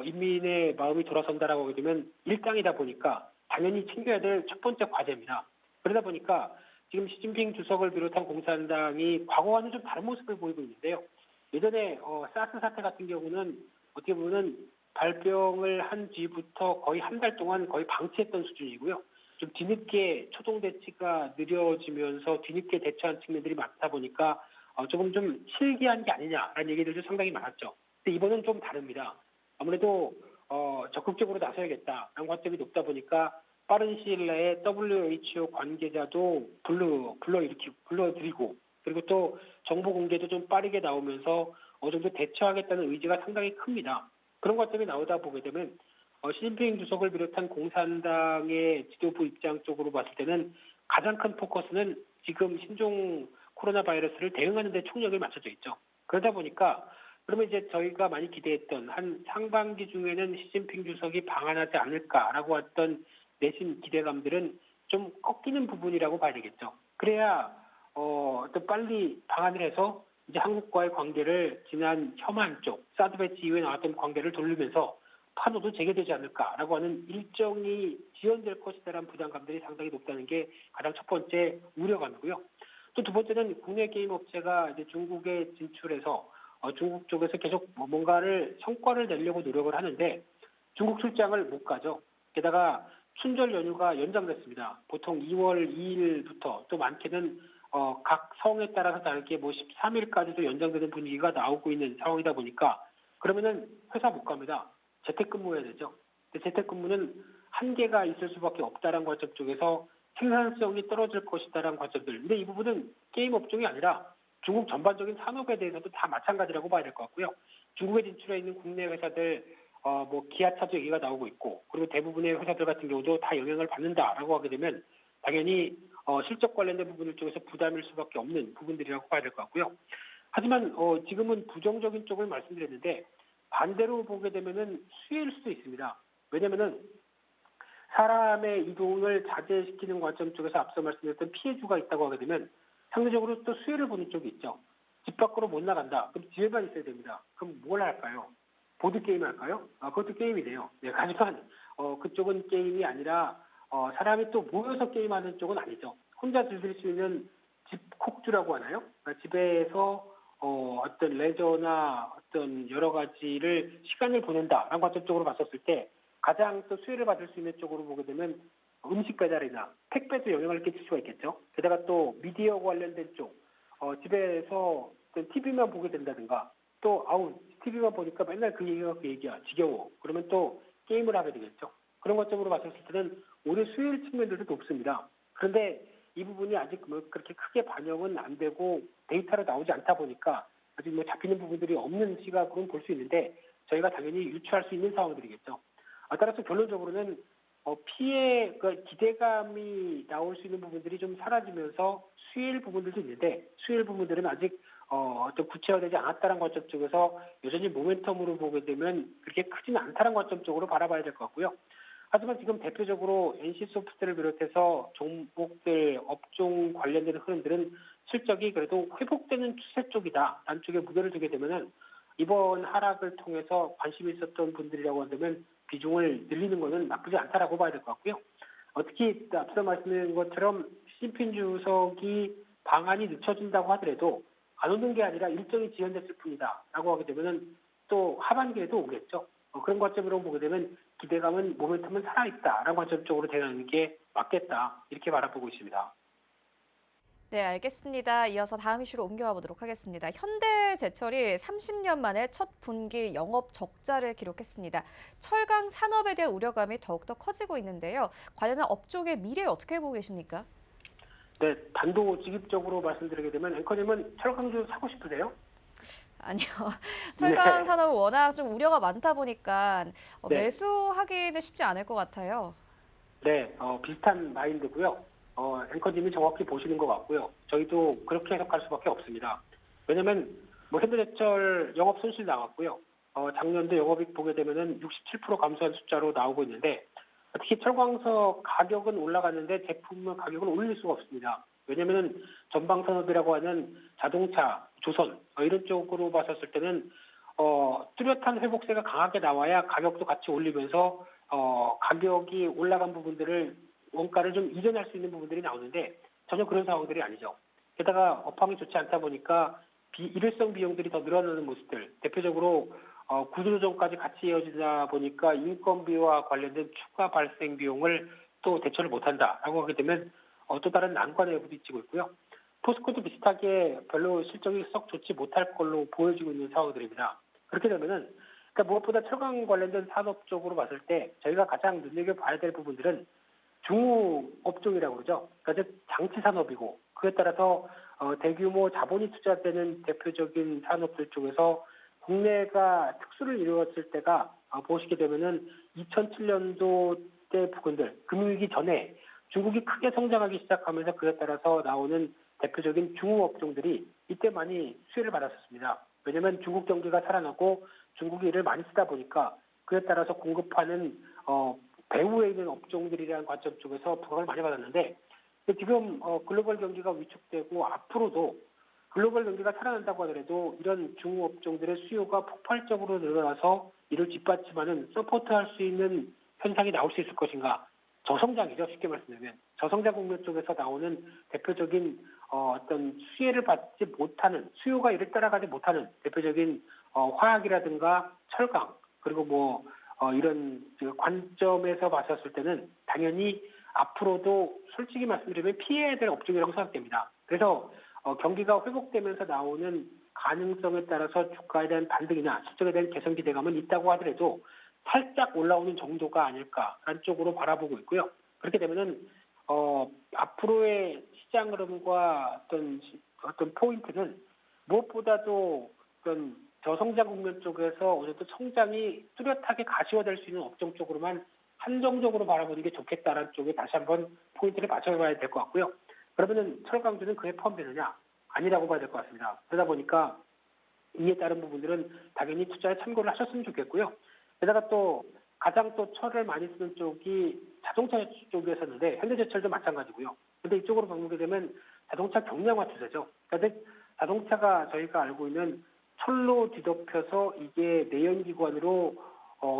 인민의 마음이 돌아선다라고 하게 되면 일당이다 보니까 당연히 챙겨야 될 첫 번째 과제입니다. 그러다 보니까 지금 시진핑 주석을 비롯한 공산당이 과거와는 좀 다른 모습을 보이고 있는데요. 예전에 사스 사태 같은 경우는 어떻게 보면 발병을 한 뒤부터 거의 한 달 동안 거의 방치했던 수준이고요. 좀 뒤늦게 초동 대치가 느려지면서 뒤늦게 대처한 측면들이 많다 보니까 조금 좀 실기한 게 아니냐라는 얘기들도 상당히 많았죠. 근데 이번은 좀 다릅니다. 아무래도 적극적으로 나서야겠다라는 관점이 높다 보니까 빠른 시일 내에 WHO 관계자도 불러들이고 그리고 또 정보 공개도 좀 빠르게 나오면서 어느 정도 대처하겠다는 의지가 상당히 큽니다. 그런 관점이 나오다 보게 되면 시진핑 주석을 비롯한 공산당의 지도부 입장 쪽으로 봤을 때는 가장 큰 포커스는 지금 신종 코로나 바이러스를 대응하는 데 총력이 맞춰져 있죠. 그러다 보니까 그러면 이제 저희가 많이 기대했던 한 상반기 중에는 시진핑 주석이 방한하지 않을까라고 했던 내심 기대감들은 좀 꺾이는 부분이라고 봐야 되겠죠. 그래야 또 빨리 방한을 해서 이제 한국과의 관계를 지난 혐한 쪽 사드 배치 이후에 나왔던 관계를 돌리면서 판호도 재개되지 않을까라고 하는 일정이 지연될 것이다라는 부담감들이 상당히 높다는 게 가장 첫 번째 우려감이고요. 또 두 번째는 국내 게임 업체가 이제 중국에 진출해서 중국 쪽에서 계속 뭔가를 성과를 내려고 노력을 하는데 중국 출장을 못 가죠. 게다가 춘절 연휴가 연장됐습니다. 보통 2월 2일부터 또 많게는 각 성에 따라서 다르게 13일까지도 연장되는 분위기가 나오고 있는 상황이다 보니까 그러면은 회사 못 갑니다. 재택근무해야 되죠. 근데 재택근무는 한계가 있을 수밖에 없다는 관점 쪽에서 생산성이 떨어질 것이다라는 관점들. 근데 이 부분은 게임 업종이 아니라 중국 전반적인 산업에 대해서도 다 마찬가지라고 봐야 될 것 같고요. 중국에 진출해 있는 국내 회사들 기아차도 얘기가 나오고 있고 그리고 대부분의 회사들 같은 경우도 다 영향을 받는다라고 하게 되면 당연히 실적 관련된 부분들 쪽에서 부담일 수밖에 없는 부분들이라고 봐야 될 것 같고요. 하지만 지금은 부정적인 쪽을 말씀드렸는데 반대로 보게 되면은 수혜일 수도 있습니다. 왜냐면은 사람의 이동을 자제시키는 관점 쪽에서 앞서 말씀드렸던 피해주가 있다고 하게 되면 상대적으로 또 수혜를 보는 쪽이 있죠. 집 밖으로 못 나간다. 그럼 집에만 있어야 됩니다. 그럼 뭘 할까요? 보드게임 할까요? 그것도 게임이네요. 네, 하지만 그쪽은 게임이 아니라 사람이 또 모여서 게임하는 쪽은 아니죠. 혼자 즐길 수 있는 집콕주라고 하나요? 그러니까 집에서 어떤 레저나 어떤 여러 가지를 시간을 보낸다라는 관점 쪽으로 봤었을 때 가장 또 수혜를 받을 수 있는 쪽으로 보게 되면 음식 배달이나 택배도 영향을 끼칠 수가 있겠죠. 게다가 또 미디어 관련된 쪽, 집에서 TV만 보게 된다든가 또 TV만 보니까 맨날 그 얘기야 지겨워. 그러면 또 게임을 하게 되겠죠. 그런 관점으로 봤을 때는 오히려 수혜일 측면들도 높습니다. 그런데 이 부분이 아직 그렇게 크게 반영은 안 되고 데이터로 나오지 않다 보니까 아직 잡히는 부분들이 없는 시각으로는 볼 수 있는데 저희가 당연히 유추할 수 있는 상황들이겠죠. 따라서 결론적으로는 피해 기대감이 나올 수 있는 부분들이 좀 사라지면서 수혜일 부분들도 있는데 수혜일 부분들은 아직 어떤 구체화되지 않았다는 관점 쪽에서 여전히 모멘텀으로 보게 되면 그렇게 크지는 않다는 관점 쪽으로 바라봐야 될 것 같고요. 하지만 지금 대표적으로 NC소프트를 비롯해서 종목들, 업종 관련된 흐름들은 실적이 그래도 회복되는 추세 쪽이다. 안쪽에 무게를 두게 되면은 이번 하락을 통해서 관심이 있었던 분들이라고 한다면 비중을 늘리는 것은 나쁘지 않다라고 봐야 될 것 같고요. 특히 앞서 말씀드린 것처럼 시진핑 주석이 방안이 늦춰진다고 하더라도 안 오는 게 아니라 일정이 지연됐을 뿐이다라고 하게 되면은 또 하반기에도 오겠죠. 그런 관점으로 보게 되면 기대감은 모멘텀은 살아있다라는 관점 쪽으로 대응하는 게 맞겠다 이렇게 바라보고 있습니다. 네, 알겠습니다. 이어서 다음 이슈로 옮겨가 보도록 하겠습니다. 현대제철이 30년 만에 첫 분기 영업 적자를 기록했습니다. 철강 산업에 대한 우려감이 더욱더 커지고 있는데요. 관련한 업종의 미래 어떻게 보고 계십니까? 네, 단도직입적으로 말씀드리게 되면 앵커님은 철강주 사고 싶으세요? 아니요. 철강 네. 산업은 워낙 좀 우려가 많다 보니까 네. 매수하기는 쉽지 않을 것 같아요. 네, 비슷한 마인드고요. 앵커님이 정확히 보시는 것 같고요. 저희도 그렇게 해석할 수밖에 없습니다. 왜냐하면 현대제철 영업 손실 나왔고요. 작년도 영업이익 보게 되면은 67% 감소한 숫자로 나오고 있는데 특히 철광석 가격은 올라갔는데 제품 가격은 올릴 수가 없습니다. 왜냐하면 전방산업이라고 하는 자동차, 조선 이런 쪽으로 봤었을 때는 뚜렷한 회복세가 강하게 나와야 가격도 같이 올리면서 가격이 올라간 부분들을 원가를 좀 이전할 수 있는 부분들이 나오는데 전혀 그런 상황들이 아니죠. 게다가 업황이 좋지 않다 보니까 일회성 비용들이 더 늘어나는 모습들, 대표적으로 구조조정까지 같이 이어지다 보니까 인건비와 관련된 추가 발생 비용을 또 대처를 못한다라고 하게 되면 또 다른 난관에 부딪히고 있고요. 포스코도 비슷하게 별로 실적이 썩 좋지 못할 걸로 보여지고 있는 상황들입니다. 그렇게 되면은 그러니까 무엇보다 철강 관련된 산업 쪽으로 봤을 때 저희가 가장 눈여겨봐야 될 부분들은 중후 업종이라고 그러죠. 그러니까 즉 장치 산업이고 그에 따라서 대규모 자본이 투자되는 대표적인 산업들 쪽에서 국내가 특수를 이루었을 때가 보시게 되면은 2007년도 때 부근들 금융위기 전에 중국이 크게 성장하기 시작하면서 그에 따라서 나오는 대표적인 중후 업종들이 이때 많이 수혜를 받았었습니다. 왜냐하면 중국 경기가 살아나고 중국이 이를 많이 쓰다 보니까 그에 따라서 공급하는 배후에 있는 업종들이라는 관점 쪽에서 부각을 많이 받았는데 지금 글로벌 경기가 위축되고 앞으로도 글로벌 경기가 살아난다고 하더라도 이런 중후 업종들의 수요가 폭발적으로 늘어나서 이를 뒷받침하는 서포트할 수 있는 현상이 나올 수 있을 것인가? 저성장이죠. 쉽게 말씀드리면 저성장 국면 쪽에서 나오는 대표적인 어떤 수혜를 받지 못하는 수요가 이를 따라가지 못하는 대표적인 화학이라든가 철강 그리고 이런 관점에서 봤었을 때는 당연히 앞으로도 솔직히 말씀드리면 피해야 될 업종이라고 생각됩니다. 그래서 경기가 회복되면서 나오는 가능성에 따라서 주가에 대한 반등이나 실적에 대한 개선 기대감은 있다고 하더라도 살짝 올라오는 정도가 아닐까라는 쪽으로 바라보고 있고요. 그렇게 되면은 앞으로의 시장 흐름과 어떤 포인트는 무엇보다도 어떤 저성장 국면 쪽에서 어느 정도 성장이 뚜렷하게 가시화될 수 있는 업종 쪽으로만 한정적으로 바라보는 게 좋겠다라는 쪽에 다시 한번 포인트를 맞춰봐야 될 것 같고요. 그러면은 철강주는 그에 포함되느냐? 아니라고 봐야 될 것 같습니다. 그러다 보니까 이에 따른 부분들은 당연히 투자에 참고를 하셨으면 좋겠고요. 게다가 또 가장 또 철을 많이 쓰는 쪽이 자동차 쪽이었었는데 현대제철도 마찬가지고요. 근데 이쪽으로 바꾸게 되면 자동차 경량화 추세죠. 그러니까 자동차가 저희가 알고 있는 철로 뒤덮여서 이게 내연기관으로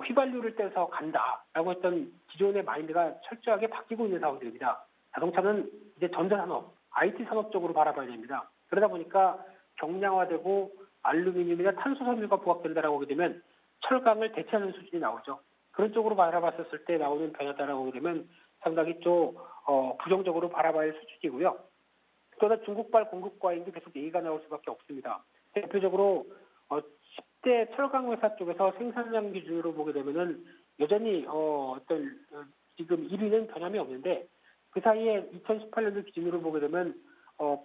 휘발유를 떼서 간다라고 했던 기존의 마인드가 철저하게 바뀌고 있는 상황들입니다. 자동차는 이제 전자산업, IT 산업 쪽으로 바라봐야 됩니다. 그러다 보니까 경량화되고 알루미늄이나 탄소 섬유가 부각된다라고 하게 되면 철강을 대체하는 수준이 나오죠. 그런 쪽으로 바라봤었을 때 나오는 변화다라고 하게 되면 상당히 좀 부정적으로 바라봐야 할 수준이고요. 또한 중국발 공급 과잉도 계속 얘기가 나올 수밖에 없습니다. 대표적으로 10대 철강 회사 쪽에서 생산량 기준으로 보게 되면은 여전히 지금 1위는 변함이 없는데 그 사이에 2018년도 기준으로 보게 되면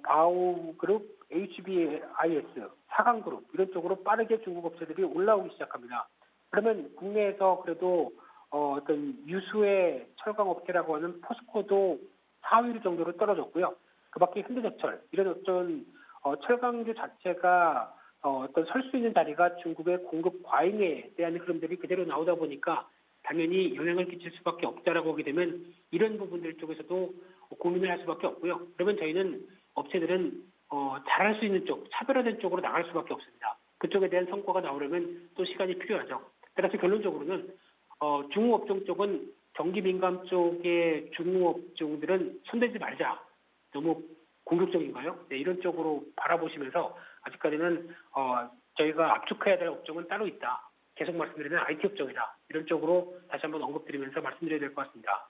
바오그룹, HBIS, 사강그룹 이런 쪽으로 빠르게 중국 업체들이 올라오기 시작합니다. 그러면 국내에서 그래도 어떤 유수의 철강 업체라고 하는 포스코도 4위 정도로 떨어졌고요. 그밖에 현대제철 이런 어떤 철강주 자체가 설 수 있는 자리가 중국의 공급 과잉에 대한 흐름들이 그대로 나오다 보니까 당연히 영향을 끼칠 수밖에 없다라고 하게 되면 이런 부분들 쪽에서도 고민을 할 수밖에 없고요. 그러면 저희는 업체들은 잘할 수 있는 쪽, 차별화된 쪽으로 나갈 수밖에 없습니다. 그쪽에 대한 성과가 나오려면 또 시간이 필요하죠. 따라서 결론적으로는 중후업종 쪽은 경기 민감 쪽의 중후업종들은 손대지 말자. 너무 공격적인가요? 네, 이런 쪽으로 바라보시면서 아직까지는 저희가 압축해야 될 업종은 따로 있다. 계속 말씀드리는 IT 업종이다. 이런 쪽으로 다시 한번 언급드리면서 말씀드려야 될 것 같습니다.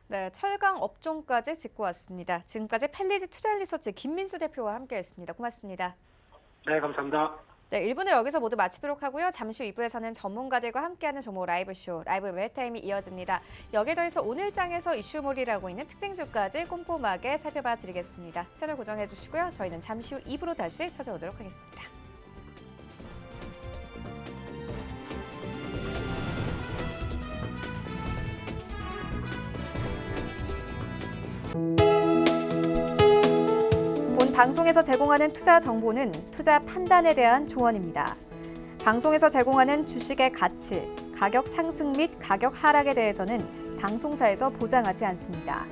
네, 철강 업종까지 짚고 왔습니다. 지금까지 펠리지 투자리서치 김민수 대표와 함께했습니다. 고맙습니다. 네, 감사합니다. 네, 1부는 여기서 모두 마치도록 하고요. 잠시 후 2부에서는 전문가들과 함께하는 종목 라이브쇼, 라이브 웰타임이 이어집니다. 여기에 더해서 오늘장에서 이슈몰이라고 있는 특징주까지 꼼꼼하게 살펴봐 드리겠습니다. 채널 고정해 주시고요. 저희는 잠시 후 2부로 다시 찾아오도록 하겠습니다. 본 방송에서 제공하는 투자 정보는 투자 판단에 대한 조언입니다. 방송에서 제공하는 주식의 가치, 가격 상승 및 가격 하락에 대해서는 방송사에서 보장하지 않습니다.